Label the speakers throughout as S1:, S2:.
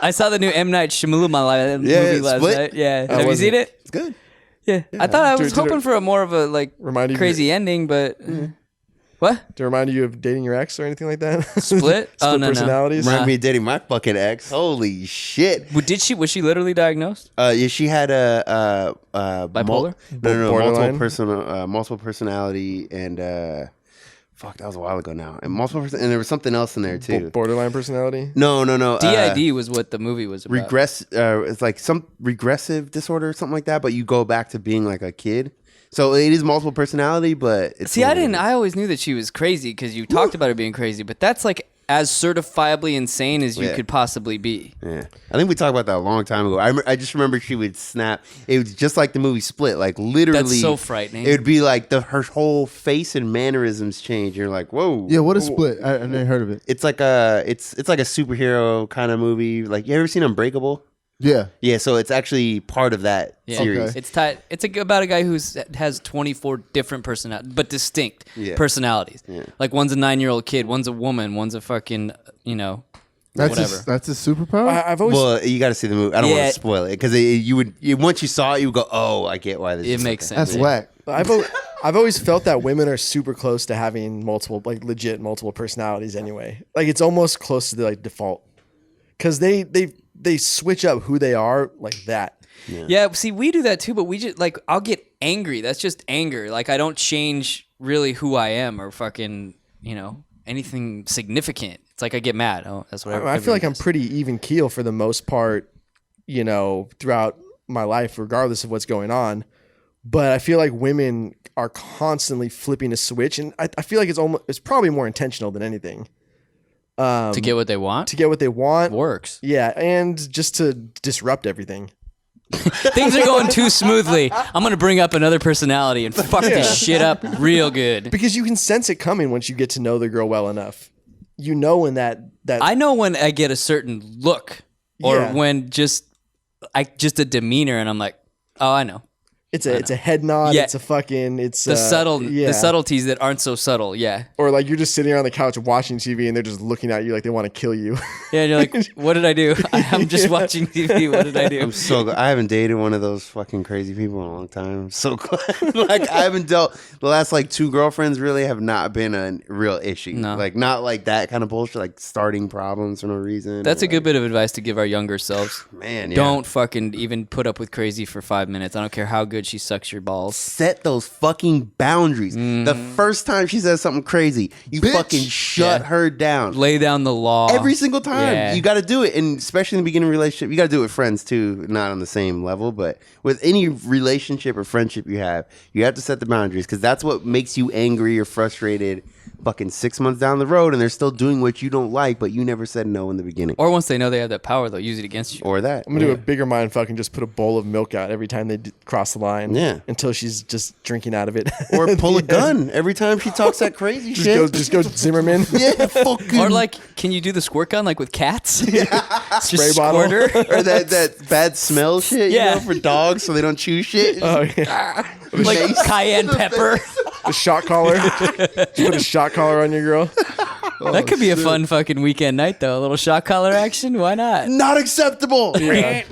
S1: I saw the new M. Night Shyamalan movie last
S2: Split?
S1: night. Yeah. Have you seen it?
S2: It's good.
S1: Yeah. I thought I was hoping for a more of a like
S3: Remind you of
S1: crazy ending, but what?
S3: To remind you of dating your ex or anything like that?
S1: Split? Oh, no,
S3: personalities?
S1: no.
S2: Remind me of dating my fucking ex. Holy shit.
S1: Was she literally diagnosed?
S2: Yeah, she had a
S1: Bipolar?
S2: multiple personality and fuck, that was a while ago now. And and there was something else in there too.
S3: Borderline personality?
S2: No.
S1: DID was what the movie was about.
S2: It's like some regressive disorder or something like that, but you go back to being like a kid. So it is multiple personality, but it's
S1: I always knew that she was crazy because you talked about her being crazy, but that's like as certifiably insane as you could possibly be.
S2: Yeah, I think we talked about that a long time ago. I just remember she would snap. It was just like the movie Split, like literally.
S1: That's so frightening.
S2: It would be like her whole face and mannerisms change. You're like, whoa.
S4: Yeah, what is Split? I never heard of it.
S2: It's like it's like a superhero kind of movie. Like, you ever seen Unbreakable? Yeah, so it's actually part of that series.
S1: Okay. It's tied. It's about a guy who has 24 different personalities, but distinct personalities. Yeah. Like one's a 9-year-old kid, one's a woman, one's a fucking whatever.
S4: That's a superpower.
S3: I've always.
S2: Well, you got to see the movie. I don't want to spoil it because once you saw it, you would go, "Oh, I get why this."
S1: It makes sense.
S4: That's whack.
S3: I've always felt that women are super close to having legit multiple personalities. Anyway, like it's almost close to the default because they switch up who they are like that.
S1: Yeah, see, we do that too, but we just I'll get angry. That's just anger. Like I don't change really who I am or fucking anything significant. It's like I get mad. Oh, that's what
S3: I feel like I'm pretty even keel for the most part, throughout my life, regardless of what's going on. But I feel like women are constantly flipping a switch, and I feel like it's probably more intentional than anything.
S1: To get what they want?
S3: To get what they want.
S1: Works.
S3: Yeah, and just to disrupt everything.
S1: Things are going too smoothly. I'm going to bring up another personality and fuck this shit up real good.
S3: Because you can sense it coming once you get to know the girl well enough. You know when that
S1: I know when I get a certain look or when just a demeanor and I'm like, oh, I know.
S3: It's a head nod. Yeah. It's a fucking the
S1: subtleties that aren't so subtle. Yeah.
S3: Or like you're just sitting on the couch watching TV and they're just looking at you like they want to kill you.
S1: Yeah, and you're like, what did I do? I'm just watching TV. What did I do?
S2: I'm so glad. I haven't dated one of those fucking crazy people in a long time. I'm so glad. I haven't dealt the last 2 girlfriends really have not been a real issue.
S1: No.
S2: Not like that kind of bullshit, like starting problems for no reason.
S1: That's a good bit of advice to give our younger selves.
S2: Man, yeah.
S1: Don't fucking even put up with crazy for 5 minutes. I don't care how good she sucks your balls.
S2: Set those fucking boundaries. The first time she says something crazy, you fucking shut her down.
S1: Lay down the law.
S2: Every single time. Yeah. You got to do it. And especially in the beginning of a relationship, you got to do it with friends too, not on the same level, but with any relationship or friendship you have to set the boundaries because that's what makes you angry or frustrated fucking 6 months down the road and they're still doing what you don't like, but you never said no in the beginning.
S1: Or once they know they have that power, they'll use it against you.
S2: Or that.
S3: I'm going to do a bigger mind fuck and just put a bowl of milk out every time they cross the line.
S2: Yeah.
S3: Until she's just drinking out of it.
S2: Or pull a gun every time she talks that crazy shit.
S3: Just go Zimmerman.
S2: Yeah, fucking.
S1: Or can you do the squirt gun with cats?
S3: Spray bottle.
S2: Or that bad smell shit, for dogs so they don't chew shit.
S3: Oh, yeah.
S1: Cayenne pepper.
S3: A shot collar. Just put a shot collar on your girl.
S1: That could be a fun fucking weekend night, though. A little shot collar action. Why not?
S2: Not acceptable.
S3: Yeah.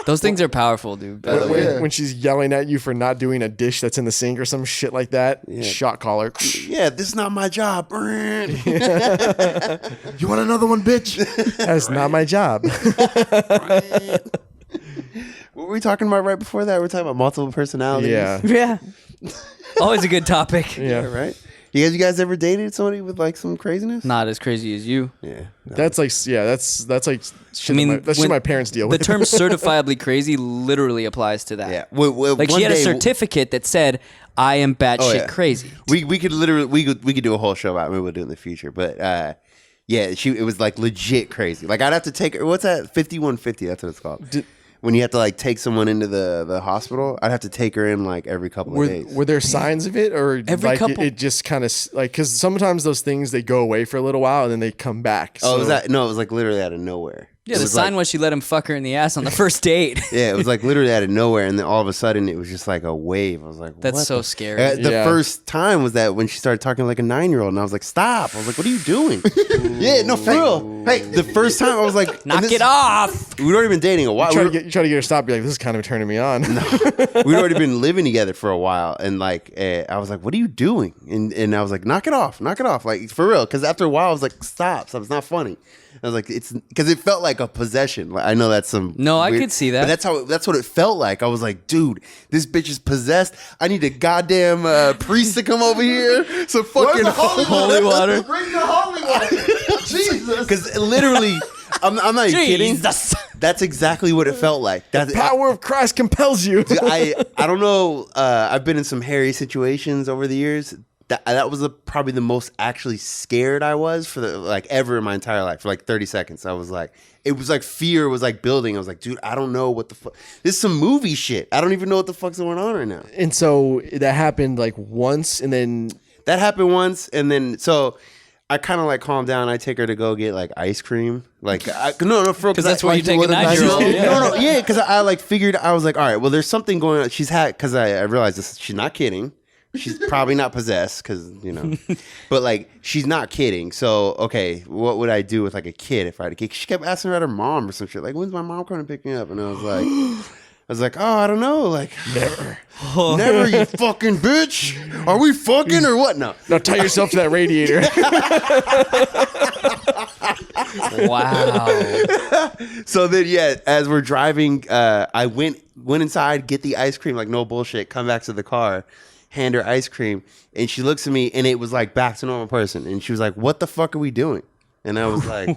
S1: Those things are powerful, dude. By the way.
S3: When she's yelling at you for not doing a dish that's in the sink or some shit like that, shot collar.
S2: Yeah, this is not my job.
S4: You want another one, bitch?
S3: That's not my job.
S2: What were we talking about right before that? We're talking about multiple personalities.
S1: Yeah. Always a good topic.
S2: Yeah, right? You guys ever dated somebody with some craziness?
S1: Not as crazy as you.
S2: Yeah. No.
S3: That's like shit. That's shit my parents deal with.
S1: The term certifiably crazy literally applies to that.
S2: Yeah. Well,
S1: she had a certificate that said, I am batshit crazy.
S2: We could literally we could do a whole show about it. Maybe we'll do it in the future. But it was legit crazy. I'd have to take her. What's that? 5150. That's what it's called. When you have to take someone into the hospital, I'd have to take her in every couple of days.
S3: Were there signs of it, or
S1: every couple?
S3: It just kind of because sometimes those things they go away for a little while and then they come back.
S2: Oh, was that? No, it was literally out of nowhere.
S1: Yeah, the sign was she let him fuck her in the ass on the first date.
S2: Yeah, it was like literally out of nowhere, and then all of a sudden it was just like a wave. I was like,
S1: That's
S2: what
S1: so
S2: the-
S1: scary.
S2: The first time was that when she started talking like a 9-year-old, and I was like, stop. I was like, what are you doing? Yeah, no, for real. Hey, the first time I was like,
S1: Knock it off.
S2: We'd already been dating a while.
S3: You try to get her to stop. Be like, this is kind of turning me on.
S2: We'd already been living together for a while, and like I was like, what are you doing? And I was like, knock it off, like for real. Because after a while I was like, stop, it's not funny. I was like, it's because it felt like a possession. Like, I know that's some
S1: I could see that.
S2: but that's what it felt like. I was like, dude, this bitch is possessed. I need a goddamn priest to come over here. Some fucking
S1: Holy water.
S4: Bring the holy water. Jesus.
S2: Because literally, I'm not even kidding.
S1: Jesus.
S2: That's exactly what it felt like.
S3: The power of Christ compels you.
S2: I don't know. I've been in some hairy situations over the years. That was probably the most actually scared I was for ever in my entire life. For like 30 seconds, I was like, it was like fear was like building. I was like, dude, I don't know what the fuck. This is some movie shit. I don't even know what the fuck's going on right now.
S3: And so that happened like once, and then
S2: That happened once, and then so I kind of like calm down. I take her to go get like ice cream. Like no, for
S1: Because that's where you take a 9-year-old.
S2: Yeah, because I like figured I was like, all right, well, there's something going on. She's had because I realized this. She's not kidding. She's probably not possessed because but like she's not kidding. So okay, what would I do with like a kid if I had a kid? She kept asking about her mom or some shit. Like, when's my mom coming to pick me up? And I was like, oh, I don't know. Like, never, you fucking bitch. Are we fucking or what? No.
S3: now tie yourself to that radiator.
S1: Wow.
S2: So then, yeah, as we're driving, I went inside, get the ice cream, like no bullshit, come back to the car, hand her ice cream, and she looks at me, and it was like back to normal person, and she was like, "What the fuck are we doing?" And I was like,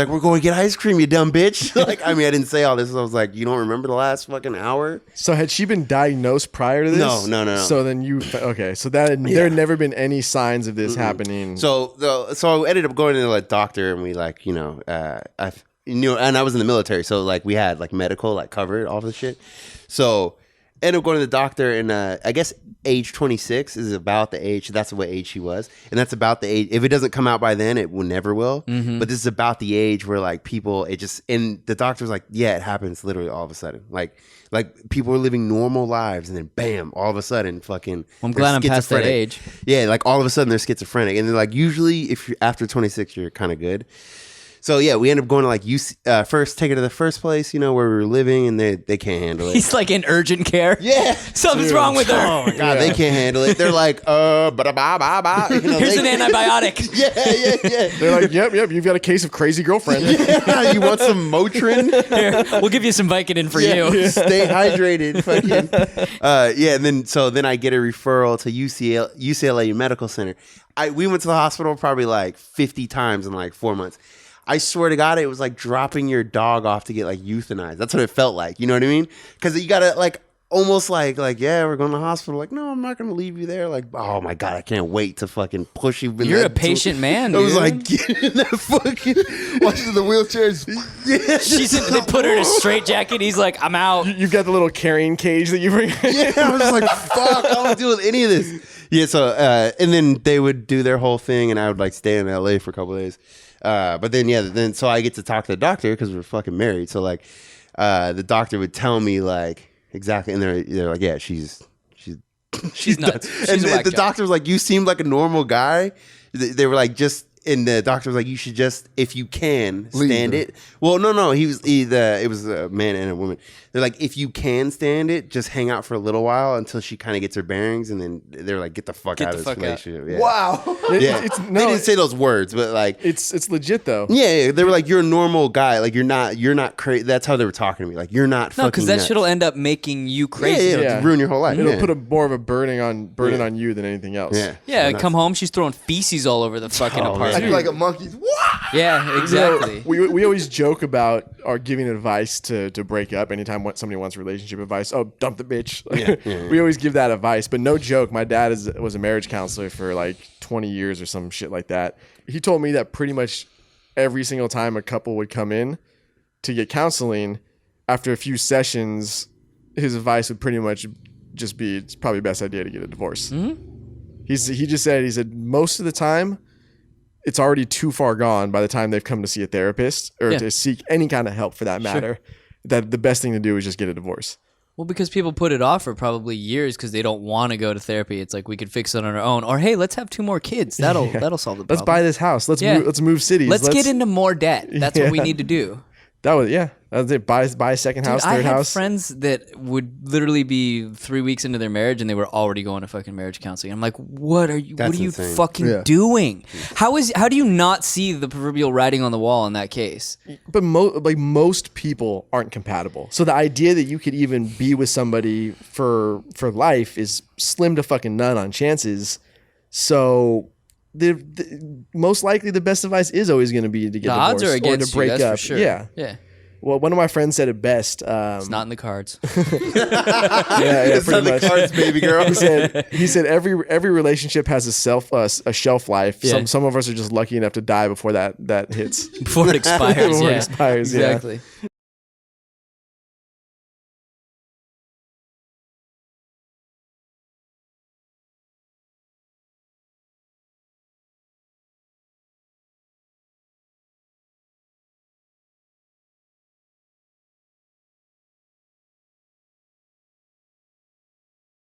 S2: we're going to get ice cream, you dumb bitch. Like, I mean, I didn't say all this. I was like, you don't remember the last fucking hour?
S3: So had she been diagnosed prior to this?
S2: No.
S3: So then there had never been any signs of this happening.
S2: So I ended up going to the doctor, and we like, and I was in the military, so like we had like medical like covered all this shit. So ended up going to the doctor, and I guess age 26 is about the age. That's what age she was, and that's about the age. If it doesn't come out by then, it will never will.
S1: Mm-hmm.
S2: But this is about the age where like people, and the doctor was like, yeah, it happens literally all of a sudden. Like people are living normal lives, and then bam, all of a sudden, fucking.
S1: I'm glad I'm past that
S2: schizophrenic.
S1: age.
S2: Yeah, like all of a sudden they're schizophrenic, and they're like, usually if you're after 26, you're kind of good. So yeah, we end up going to like first take her to the first place, where we were living, and they can't handle it.
S1: He's like in urgent care.
S2: Yeah,
S1: Something's wrong with her.
S2: oh my god, they can't handle it. They're like, ba-da-ba-ba-ba.
S1: Here's an antibiotic.
S2: Yeah.
S3: They're like, yep, you've got a case of crazy girlfriend.
S2: Yeah, you want some Motrin?
S1: Here, we'll give you some Vicodin for you.
S2: Stay hydrated, fucking. Yeah, and then I get a referral to UCLA Medical Center. We went to the hospital probably like 50 times in like 4 months. I swear to God, it was like dropping your dog off to get like euthanized. That's what it felt like. You know what I mean? Because you gotta like almost like yeah, we're going to the hospital. Like, no, I'm not gonna leave you there. Like, oh my God, I can't wait to fucking push you.
S1: You're a patient man, dude.
S2: I was like, get in that fucking watching the wheelchairs. Yeah,
S1: They put her in a straitjacket. He's like, I'm out.
S3: You've got the little carrying cage that you bring.
S2: Yeah, I was like, fuck, I don't want to deal with any of this. Yeah, so and then they would do their whole thing, and I would like stay in LA for a couple of days. But then so I get to talk to the doctor because we're fucking married. So like, the doctor would tell me like exactly, and they're like, yeah, she's
S1: nuts. She's
S2: and
S1: a whack
S2: the
S1: job.
S2: doctor was like, you seem like a normal guy. They were like, and the doctor was like, you should just, if you can, stand
S4: her.
S2: it. Well, no, it was a man and a woman. They're like, if you can stand it, just hang out for a little while until she kind of gets her bearings, and then they're like, get the fuck out of this relationship. Yeah.
S4: Wow.
S2: Yeah.
S3: It's
S2: They didn't say those words, but like,
S3: It's legit though.
S2: yeah, they were like, you're a normal guy. Like, you're not crazy. That's how they were talking to me. Like, you're not fucking
S1: No, because that
S2: nuts.
S1: shit'll end up making you crazy.
S2: Yeah, it'll ruin your whole life.
S3: It'll
S2: yeah.
S3: put more of a burden on you than anything else.
S2: Yeah.
S1: Yeah,
S2: So
S1: come home, she's throwing feces all over the fucking
S2: Oh,
S1: apartment.
S4: I feel like a monkey. What?
S1: Yeah, exactly.
S3: We always joke about our giving advice to break up anytime somebody wants relationship advice. Oh, dump the bitch.
S2: Yeah.
S3: We always give that advice, but no joke. My dad was a marriage counselor for like 20 years or some shit like that. He told me that pretty much every single time a couple would come in to get counseling, after a few sessions, his advice would pretty much just be, it's probably the best idea to get a divorce. Mm-hmm. He just said most of the time, it's already too far gone by the time they've come to see a therapist or
S1: Yeah.
S3: to seek any kind of help for that matter. That the best thing to do is just get a divorce.
S1: Well, because people put it off for probably years because they don't want to go to therapy. It's like we could fix it on our own, or hey, let's have 2 more kids. That'll solve the problem.
S3: Let's buy this house. Let's
S1: Yeah.
S3: move cities.
S1: Let's get into more debt. That's what we need to do.
S3: That was it. Buy a second house,
S1: Dude, I
S3: third
S1: had
S3: house.
S1: friends that would literally be 3 weeks into their marriage and they were already going to fucking marriage counseling. I'm like, what are you
S2: insane.
S1: fucking
S3: Yeah.
S1: doing? How do you not see the proverbial writing on the wall in that case?
S3: But most people aren't compatible. So the idea that you could even be with somebody for life is slim to fucking none on chances. So the most likely the best advice is always going to be to get
S1: The odds
S3: divorced
S1: are against
S3: or to break
S1: you, that's
S3: up.
S1: for sure.
S3: Yeah.
S1: Yeah.
S3: Well, one of my friends said it best.
S1: It's not in the cards.
S3: Yeah,
S2: It's
S3: pretty
S2: on the
S3: much.
S2: cards, baby girl.
S3: He said every relationship has a shelf life.
S1: Yeah.
S3: Some of us are just lucky enough to die before that hits.
S1: Before it expires.
S3: Before it
S1: yeah.
S3: expires, yeah.
S1: Exactly.